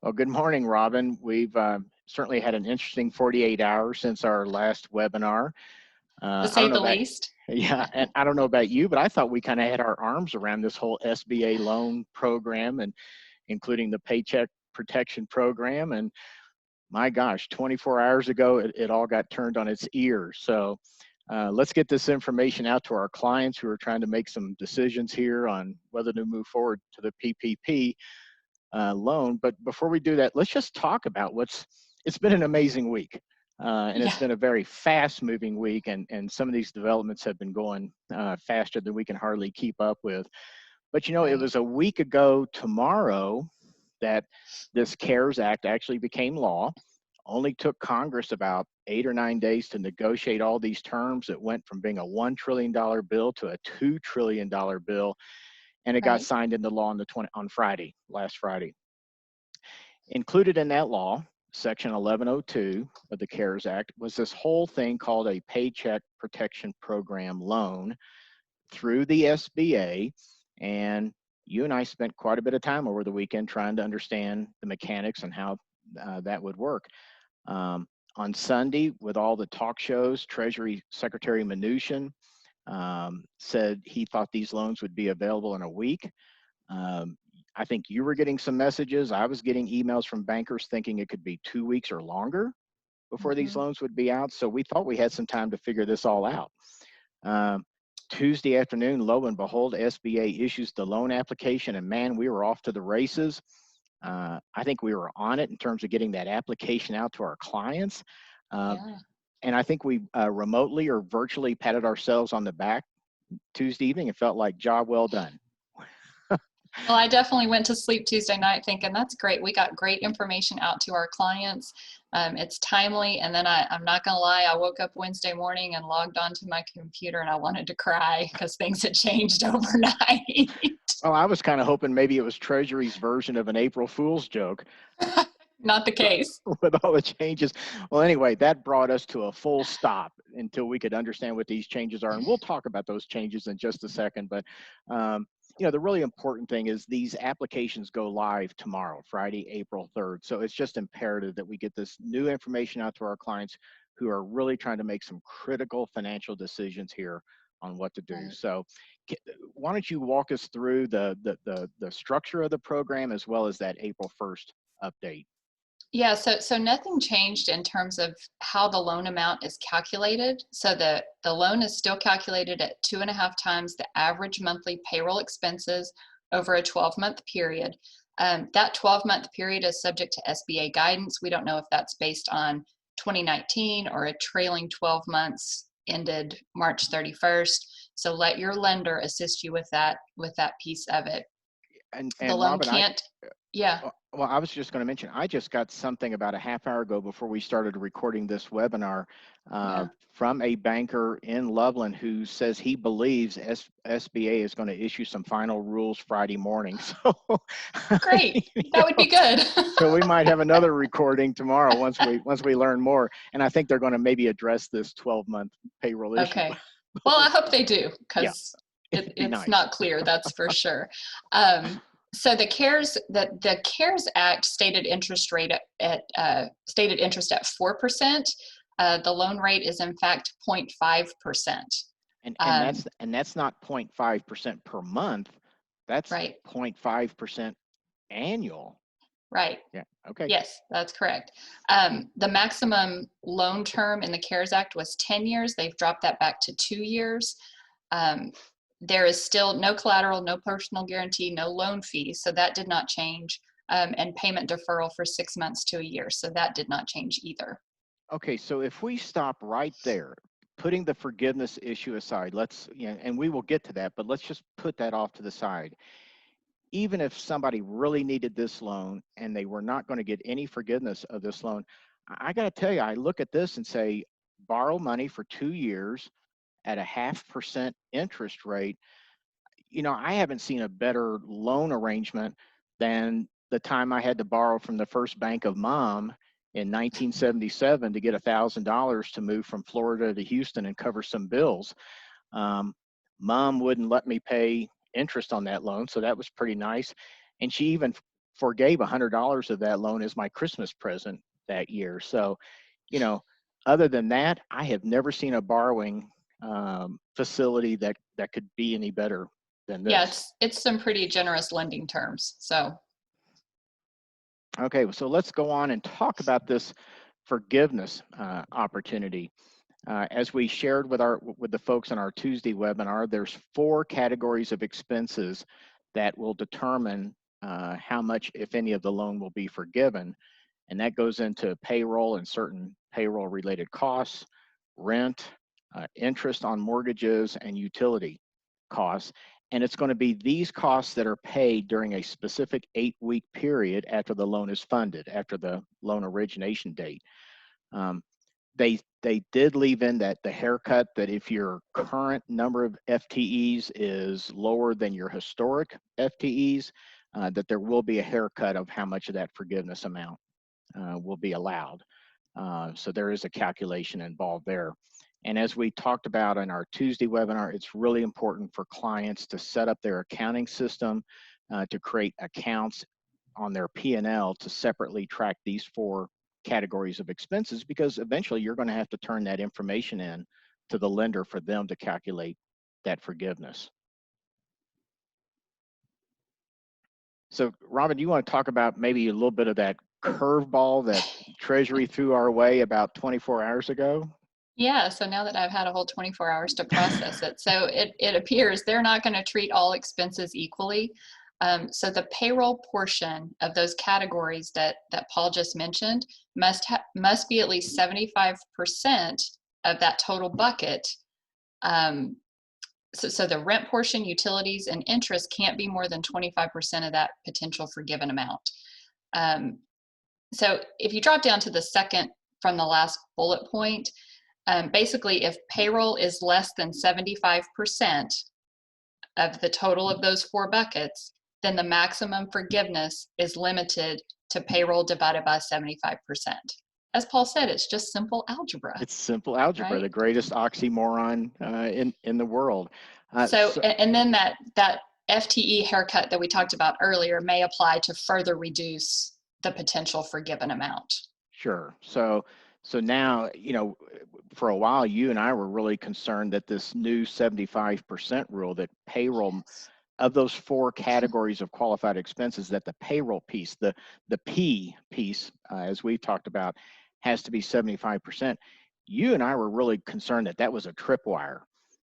Well, good morning, Robyn. We've certainly had an interesting 48 hours since our last webinar. To I say don't know the about, least. yeah, and I don't know about you, but I thought we kind of had our arms around this whole SBA loan program and including the Paycheck protection program. And my gosh, 24 hours ago, it all got turned on its ear. So let's get this information out to our clients who are trying to make some decisions here on whether to move forward to the PPP loan. But before we do that, let's just talk about it's been an amazing week. And it's Yeah. been a very fast moving week, and some of these developments have been going faster than we can hardly keep up with. But you know, it Right. was a week ago tomorrow that this CARES Act actually became law. Only took Congress about 8 or 9 days to negotiate all these terms. It went from being a $1 trillion bill to a $2 trillion bill, and it got Right. signed into law on last Friday. Included in that law, Section 1102 of the CARES Act, was this whole thing called a Paycheck Protection Program loan through the SBA. And you and I spent quite a bit of time over the weekend trying to understand the mechanics and how that would work. On Sunday, with all the talk shows, Treasury Secretary Mnuchin said he thought these loans would be available in a week. I think you were getting some messages. I was getting emails from bankers thinking it could be 2 weeks or longer before these Mhm. loans would be out. So we thought we had some time to figure this all out. Tuesday afternoon, lo and behold, SBA issues the loan application, and man, we were off to the races. I think we were on it in terms of getting that application out to our clients. Yeah. And I think we remotely or virtually patted ourselves on the back Tuesday evening and felt like job well done. Well, I definitely went to sleep Tuesday night thinking that's great. We got great information out to our clients. It's timely. And then I'm not going to lie, I woke up Wednesday morning and logged onto my computer and I wanted to cry because things had changed overnight. Well, I was kind of hoping maybe it was Treasury's version of an April Fool's joke Not the case. with all the changes. Well, anyway, that brought us to a full stop until we could understand what these changes are. And we'll talk about those changes in just a second. But, you know, the really important thing is these applications go live tomorrow, Friday, April 3rd. So it's just imperative that we get this new information out to our clients who are really trying to make some critical financial decisions here on what to do. Right. So why don't you walk us through the structure of the program as well as that April 1st update? Yeah, so nothing changed in terms of how the loan amount is calculated. So the loan is still calculated at 2.5 times the average monthly payroll expenses over a 12-month period. That 12-month period is subject to SBA guidance. We don't know if that's based on 2019 or a trailing 12 months ended March 31st. So let your lender assist you with that piece of it. The And loan Robyn, can't, yeah, well, I was just going to mention, I just got something about a half hour ago before we started recording this webinar yeah. from a banker in Loveland who says he believes SBA is going to issue some final rules Friday morning. So, Great. you That would be know, good. so we might have another recording tomorrow once we learn more. And I think they're going to maybe address this 12-month payroll issue. Okay. Well, I hope they do Yeah, because it'd be it's nice. not clear, that's for sure. So the CARES Act stated interest rate stated interest at 4%. The loan rate is in fact 0.5%. And that's not 0.5% per month. That's Right. 0.5% annual. Right. Yeah. Okay. Yes, that's correct. The maximum loan term in the CARES Act was 10 years. They've dropped that back to 2 years. There is still no collateral, no personal guarantee, no loan fee. So that did not change. And payment deferral for 6 months to a year. So that did not change either. Okay. So if we stop right there, putting the forgiveness issue aside, and we will get to that, but let's just put that off to the side. Even if somebody really needed this loan and they were not going to get any forgiveness of this loan, I got to tell you, I look at this and say, borrow money for 2 years at a 0.5% interest rate. You know, I haven't seen a better loan arrangement than the time I had to borrow from the First Bank of Mom in 1977 to get $1,000 to move from Florida to Houston and cover some bills. Mom wouldn't let me pay interest on that loan, so that was pretty nice. And she even forgave $100 of that loan as my Christmas present that year. So, you know, other than that, I have never seen a borrowing facility that could be any better than Yeah, this. it's some pretty generous lending terms. So Okay, so let's go on and talk about this forgiveness opportunity. As we shared with the folks on our Tuesday webinar, there's 4 categories of expenses that will determine how much, if any, of the loan will be forgiven. And that goes into payroll and certain payroll related costs, rent, interest on mortgages, and utility costs. And it's going to be these costs that are paid during a specific 8-week period after the loan is funded, after the loan origination date. They did leave in that the haircut, that if your current number of FTEs is lower than your historic FTEs, that there will be a haircut of how much of that forgiveness amount will be allowed. So there is a calculation involved there. And as we talked about in our Tuesday webinar, it's really important for clients to set up their accounting system to create accounts on their P&L to separately track these 4 categories of expenses, because eventually you're going to have to turn that information in to the lender for them to calculate that forgiveness. So Robyn, do you want to talk about maybe a little bit of that curveball that Treasury threw our way about 24 hours ago? yeah, so now that I've had a whole 24 hours to process it, so it appears they're not going to treat all expenses equally. So the payroll portion of those categories that Paul just mentioned must be at least 75% of that total bucket. So the rent portion, utilities, and interest can't be more than 25% of that potential forgiven amount. So if you drop down to the second from the last bullet point, basically, if payroll is less than 75% of the total of those 4 buckets, then the maximum forgiveness is limited to payroll divided by 75%. As Paul said, it's just simple algebra. It's simple algebra, right? the greatest oxymoron in the world. And then that FTE haircut that we talked about earlier may apply to further reduce the potential forgiven amount. Sure. So now, for a while, you and I were really concerned that this new 75% rule, that payroll, of those 4 categories of qualified expenses, that the payroll piece, the P piece, as we've talked about, has to be 75%. You and I were really concerned that that was a tripwire.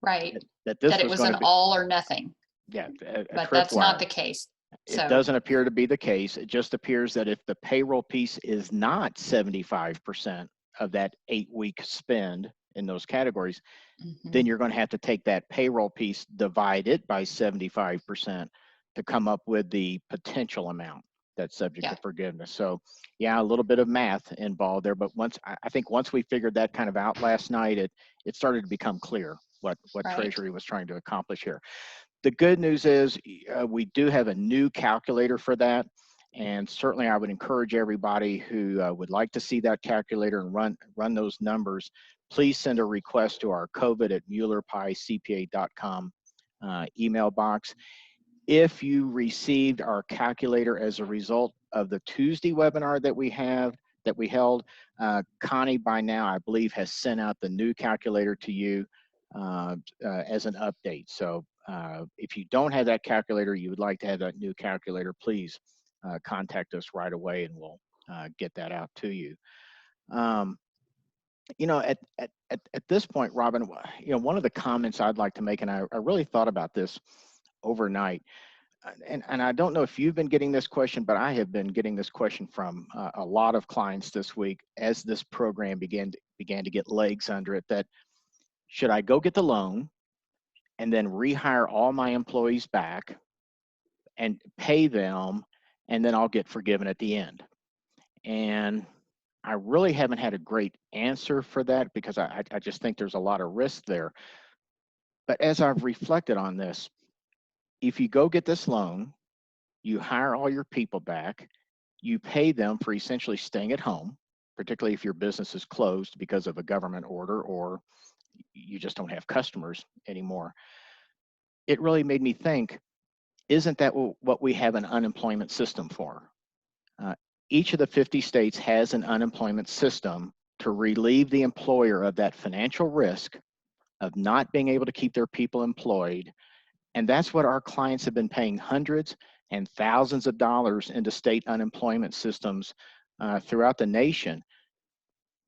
Right. That this That it was was going an to be, all or nothing. yeah, a But that's not tripwire. the case. It doesn't appear to be the case. It just appears that if the payroll piece is not 75% of that 8-week spend in those categories, then you're going to have to take that payroll piece, divide it by 75% to come up with the potential amount that's subject to forgiveness. So yeah, a little bit of math involved there, but I think once we figured that kind of out last night, it started to become clear what Right. Treasury was trying to accomplish here. The good news is we do have a new calculator for that. And certainly I would encourage everybody who would like to see that calculator and run those numbers, please send a request to our covid@muellerpiecpa.com email box. If you received our calculator as a result of the Tuesday webinar that we held, Connie by now, I believe, has sent out the new calculator to you as an update. So if you don't have that calculator, you would like to have that new calculator, please contact us right away and we'll get that out to you. At this point, Robyn, one of the comments I'd like to make, and I really thought about this overnight, and I don't know if you've been getting this question, but I have been getting this question from a lot of clients this week as this program began to get legs under it, that should I go get the loan and then rehire all my employees back and pay them, and then I'll get forgiven at the end? And I really haven't had a great answer for that, because I just think there's a lot of risk there. But as I've reflected on this, if you go get this loan, you hire all your people back, you pay them for essentially staying at home, particularly if your business is closed because of a government order or you just don't have customers anymore. It really made me think, isn't that what we have an unemployment system for? Uh, each of the 50 states has an unemployment system to relieve the employer of that financial risk of not being able to keep their people employed. And that's what our clients have been paying hundreds and thousands of dollars into state unemployment systems throughout the nation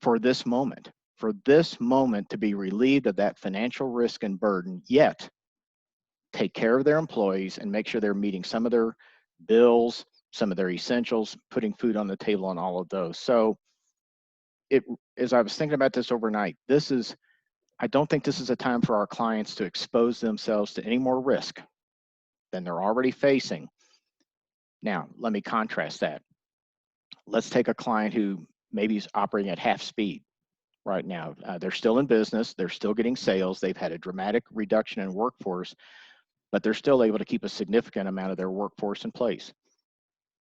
for this moment to be relieved of that financial risk and burden, yet take care of their employees and make sure they're meeting some of their bills, some of their essentials, putting food on the table and all of those. So as I was thinking about this overnight, I don't think this is a time for our clients to expose themselves to any more risk than they're already facing. Now, let me contrast that. Let's take a client who maybe is operating at half speed right now. They're still in business, they're still getting sales, they've had a dramatic reduction in workforce, but they're still able to keep a significant amount of their workforce in place.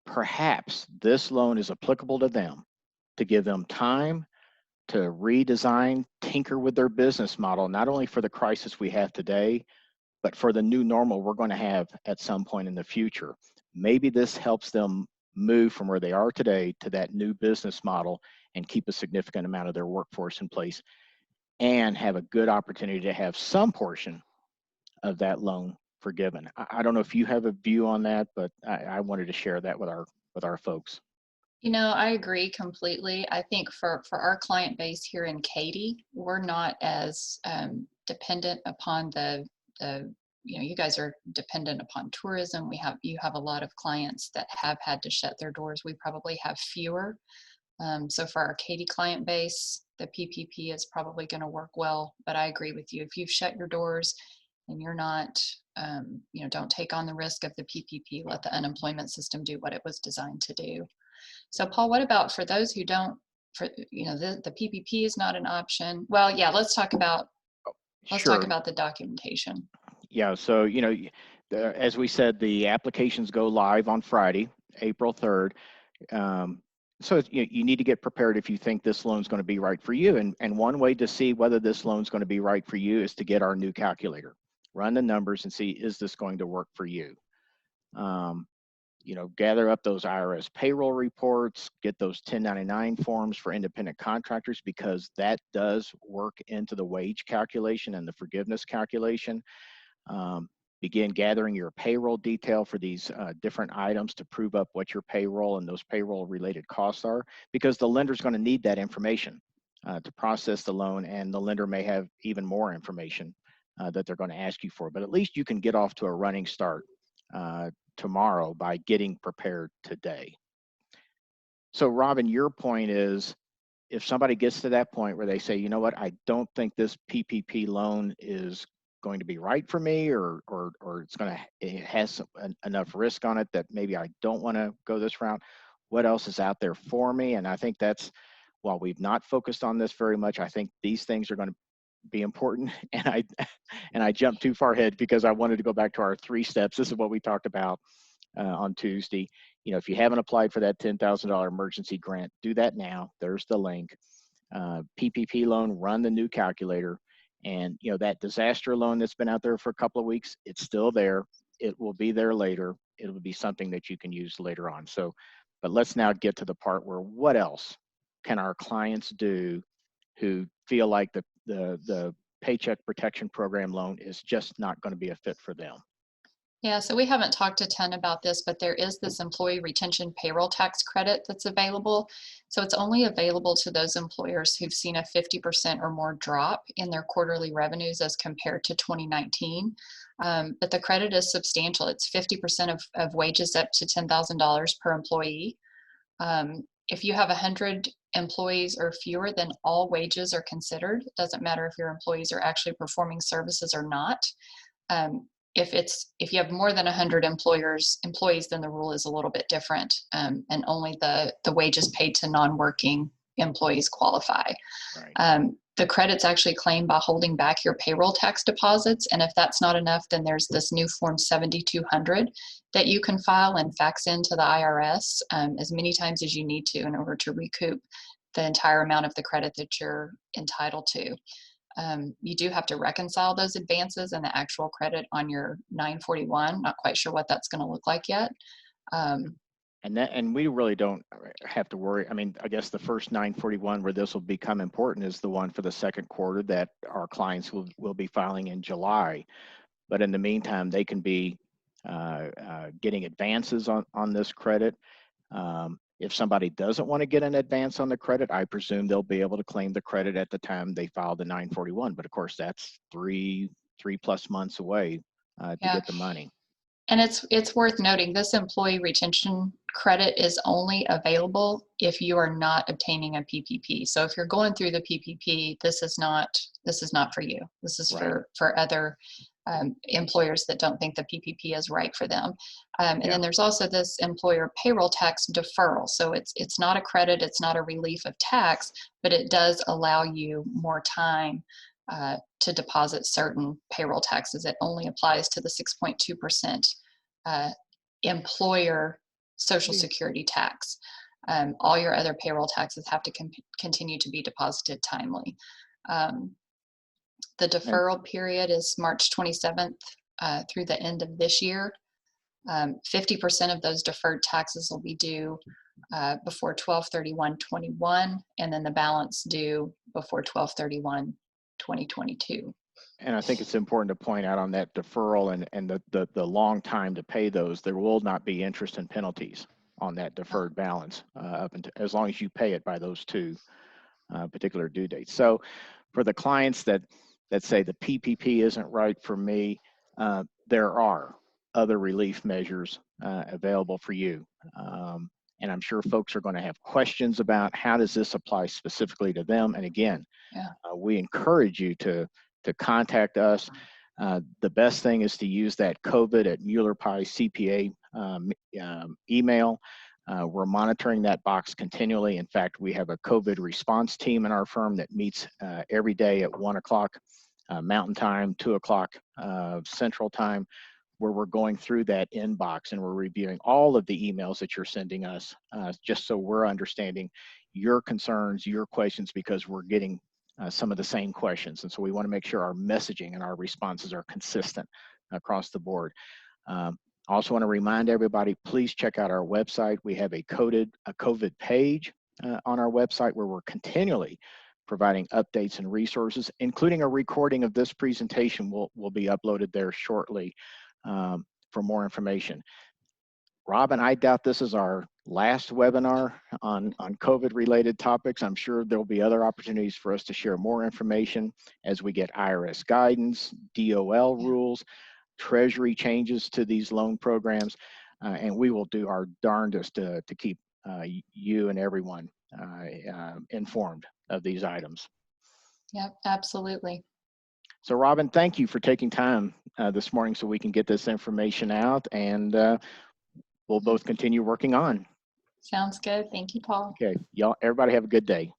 Perhaps this loan is applicable to them to give them time to redesign, tinker with their business model, not only for the crisis we have today, but for the new normal we're going to have at some point in the future. Maybe this helps them move from where they are today to that new business model and keep a significant amount of their workforce in place and have a good opportunity to have some portion of that loan forgiven. I don't know if you have a view on that, but I wanted to share that with our folks. You know, I agree completely. I think for our client base here in Katy, we're not as dependent upon the you guys are dependent upon tourism. You have a lot of clients that have had to shut their doors. We probably have fewer. So for our Katy client base, the PPP is probably going to work well. But I agree with you. If you've shut your doors and you're not, don't take on the risk of the PPP. Let the unemployment system do what it was designed to do. So Paul, what about for those who don't, the PPP is not an option. Well, yeah, let's talk about Sure. the documentation. Yeah, so, as we said, the applications go live on Friday, April 3rd. So you need to get prepared if you think this loan's going to be right for you. And one way to see whether this loan's going to be right for you is to get our new calculator. Run the numbers and see, is this going to work for you? Gather up those IRS payroll reports, get those 1099 forms for independent contractors, because that does work into the wage calculation and the forgiveness calculation. Begin gathering your payroll detail for these different items to prove up what your payroll and those payroll related costs are, because the lender's going to need that information to process the loan, and the lender may have even more information that they're going to ask you for. But at least you can get off to a running start tomorrow by getting prepared today. So Robyn, your point is, if somebody gets to that point where they say, you know what, I don't think this PPP loan is going to be right for me, or it has enough risk on it that maybe I don't want to go this route, what else is out there for me? And I think that's, while we've not focused on this very much, I think these things are going to be important. And I jumped too far ahead because I wanted to go back to our 3 steps. This is what we talked about on Tuesday. If you haven't applied for that $10,000 emergency grant, do that now. There's the link. PPP loan, run the new calculator. And that disaster loan that's been out there for a couple of weeks, it's still there. It will be there later. It will be something that you can use later on. So, but let's now get to the part where, what else can our clients do who feel like the Paycheck Protection Program loan is just not going to be a fit for them? Yeah, so we haven't talked a ton about this, but there is this employee retention payroll tax credit that's available. So it's only available to those employers who've seen a 50% or more drop in their quarterly revenues as compared to 2019. But the credit is substantial. It's 50% of wages up to $10,000 per employee. If you have 100 employees or fewer, then all wages are considered. It doesn't matter if your employees are actually performing services or not. If you have more than 100 employees, then the rule is a little bit different, and only the wages paid to non-working employees qualify. Right. The credit's actually claimed by holding back your payroll tax deposits, and if that's not enough, then there's this new Form 7200 that you can file and fax into the IRS as many times as you need to in order to recoup the entire amount of the credit that you're entitled to. You do have to reconcile those advances and the actual credit on your 941. Not quite sure what that's going to look like yet. And we really don't have to worry. I mean, I guess the first 941 where this will become important is the one for the second quarter that our clients will be filing in July. But in the meantime, they can be getting advances on this credit. If somebody doesn't want to get an advance on the credit, I presume they'll be able to claim the credit at the time they file the 941. But of course, that's three plus months away to get the money. And it's worth noting this employee retention credit is only available if you are not obtaining a PPP. So if you're going through the PPP, this is not for you. This is Right. for other employers that don't think the PPP is right for them. And then there's also this employer payroll tax deferral. So it's not a credit, it's not a relief of tax, but it does allow you more time to deposit certain payroll taxes. It only applies to the 6.2% employer Social Security tax. All your other payroll taxes have to continue to be deposited timely. The deferral period is March 27th through the end of this year. 50% of those deferred taxes will be due before 12/31/21, and then the balance due before 12/31/2022. And I think it's important to point out on that deferral and the long time to pay those, there will not be interest and penalties on that deferred balance up until as long as you pay it by those two particular due dates. So for the clients that say the PPP isn't right for me, there are other relief measures available for you. And I'm sure folks are going to have questions about how does this apply specifically to them. And again, we encourage you to contact us. The best thing is to use that COVID at Mueller Pi CPA email. We're monitoring that box continually. In fact, we have a COVID response team in our firm that meets every day at 1 o'clock Mountain Time, 2 o'clock Central Time, where we're going through that inbox and we're reviewing all of the emails that you're sending us, just so we're understanding your concerns, your questions, because we're getting some of the same questions. And so we want to make sure our messaging and our responses are consistent across the board. I also want to remind everybody, please check out our website. We have a COVID page on our website where we're continually providing updates and resources, including a recording of this presentation will be uploaded there shortly for more information. Robyn, I doubt this is our last webinar on COVID-related topics. I'm sure there'll be other opportunities for us to share more information as we get IRS guidance, DOL rules, Treasury changes to these loan programs, and we will do our darndest to keep you and everyone informed of these items. Yep, absolutely. So Robyn, thank you for taking time this morning so we can get this information out, and we'll both continue working on. Sounds good. Thank you, Paul. Okay, y'all, everybody have a good day.